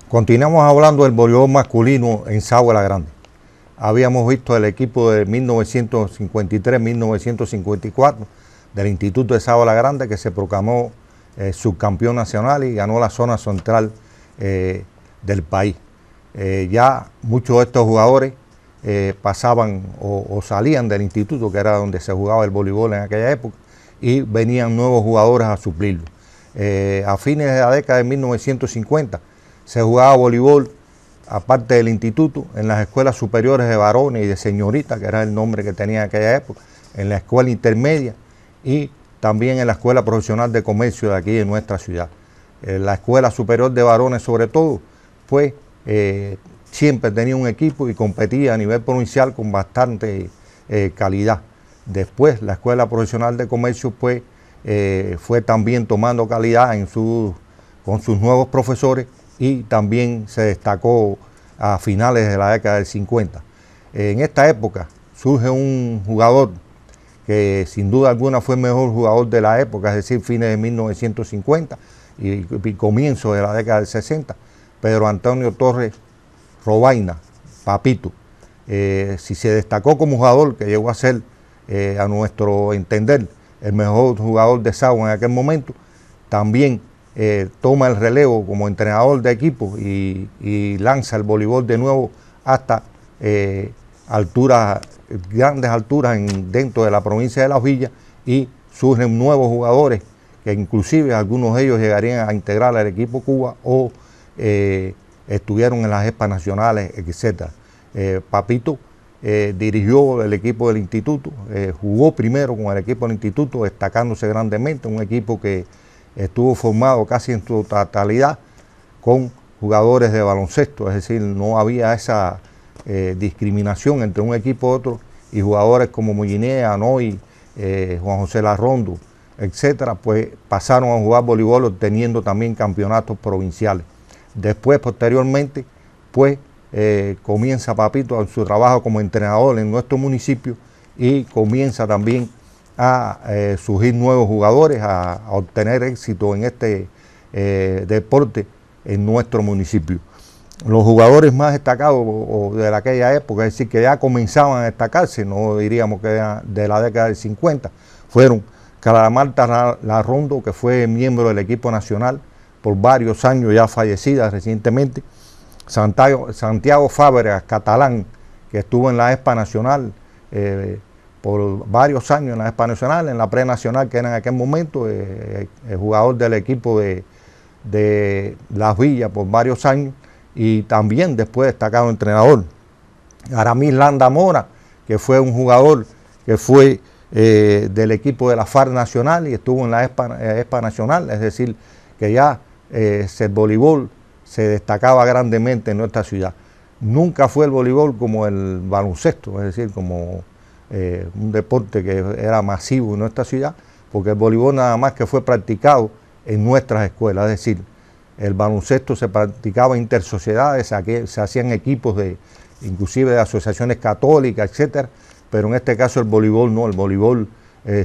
Continuamos hablando del voleibol masculino en Sagua La Grande. Habíamos visto el equipo de 1953-1954 del Instituto de Sagua La Grande, que se proclamó subcampeón nacional y ganó la zona central del país. Ya muchos de estos jugadores pasaban o salían del instituto, que era donde se jugaba el voleibol en aquella época, y venían nuevos jugadores a suplirlo. A fines de la década de 1950 se jugaba voleibol, aparte del instituto, en las escuelas superiores de varones y de señoritas, que era el nombre que tenía en aquella época, en la escuela intermedia y también en la escuela profesional de comercio de aquí de nuestra ciudad. La escuela superior de varones, sobre todo, pues siempre tenía un equipo y competía a nivel provincial con bastante calidad. Después la escuela profesional de comercio pues fue también tomando calidad con sus nuevos profesores, y también se destacó a finales de la década del 50. En esta época surge un jugador que sin duda alguna fue el mejor jugador de la época, es decir, fines de 1950 y comienzo de la década del 60, Pedro Antonio Torres Robaina, Papito. Si se destacó como jugador, que llegó a ser, a nuestro entender, el mejor jugador de Sagua en aquel momento, también toma el relevo como entrenador de equipo y lanza el voleibol de nuevo hasta grandes alturas dentro de la provincia de La Hojilla, y surgen nuevos jugadores que inclusive algunos de ellos llegarían a integrar al equipo Cuba o estuvieron en las expas nacionales, etc. Papito dirigió el equipo del instituto, jugó primero con el equipo del instituto, destacándose grandemente, un equipo que estuvo formado casi en su totalidad con jugadores de baloncesto, es decir, no había esa discriminación entre un equipo y otro, y jugadores como Molliné, Anoy, Juan José Larrondo, etcétera, pues pasaron a jugar voleibol obteniendo también campeonatos provinciales. Después, posteriormente, pues comienza Papito su trabajo como entrenador en nuestro municipio y comienza también a surgir nuevos jugadores, a obtener éxito en este deporte en nuestro municipio. Los jugadores más destacados de aquella época, es decir, que ya comenzaban a destacarse, no diríamos que de la década del 50, fueron Clara Larrondo, que fue miembro del equipo nacional por varios años, ya fallecida recientemente, Santiago Fábregas Catalán, que estuvo en la expa nacional por varios años, en la expa nacional, en la pre-nacional, que era en aquel momento el jugador del equipo de Las Villas por varios años, y también después destacado entrenador. Aramis Landa Mora, que fue un jugador que fue del equipo de la FARC Nacional y estuvo en la expa nacional, es decir, que ya el voleibol se destacaba grandemente en nuestra ciudad. Nunca fue el voleibol como el baloncesto, es decir, como un deporte que era masivo en nuestra ciudad, porque el voleibol nada más que fue practicado en nuestras escuelas, es decir, el baloncesto se practicaba intersociedades, se hacían equipos inclusive de asociaciones católicas, etcétera, pero en este caso el voleibol no, el voleibol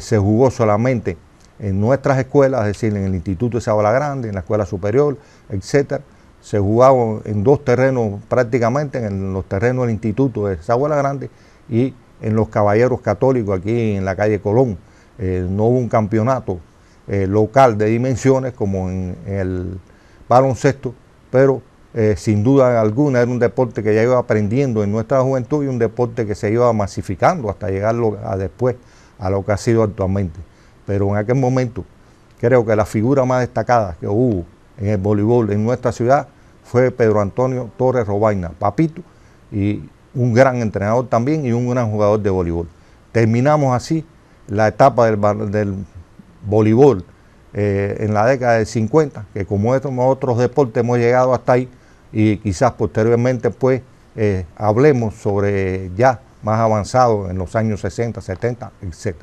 se jugó solamente en nuestras escuelas, es decir, en el Instituto de Sagua La Grande, en la escuela superior, etcétera. Se jugaba en dos terrenos prácticamente, en los terrenos del Instituto de Sagua La Grande y en los Caballeros Católicos, aquí en la calle Colón. No hubo un campeonato local de dimensiones como en el baloncesto, pero sin duda alguna era un deporte que ya iba aprendiendo en nuestra juventud y un deporte que se iba masificando hasta llegar después a lo que ha sido actualmente. Pero en aquel momento creo que la figura más destacada que hubo en el voleibol en nuestra ciudad fue Pedro Antonio Torres Robaina, Papito, y un gran entrenador también y un gran jugador de voleibol. Terminamos así la etapa del voleibol en la década del 50, que como otros deportes hemos llegado hasta ahí, y quizás posteriormente pues hablemos sobre ya más avanzado en los años 60, 70, etc.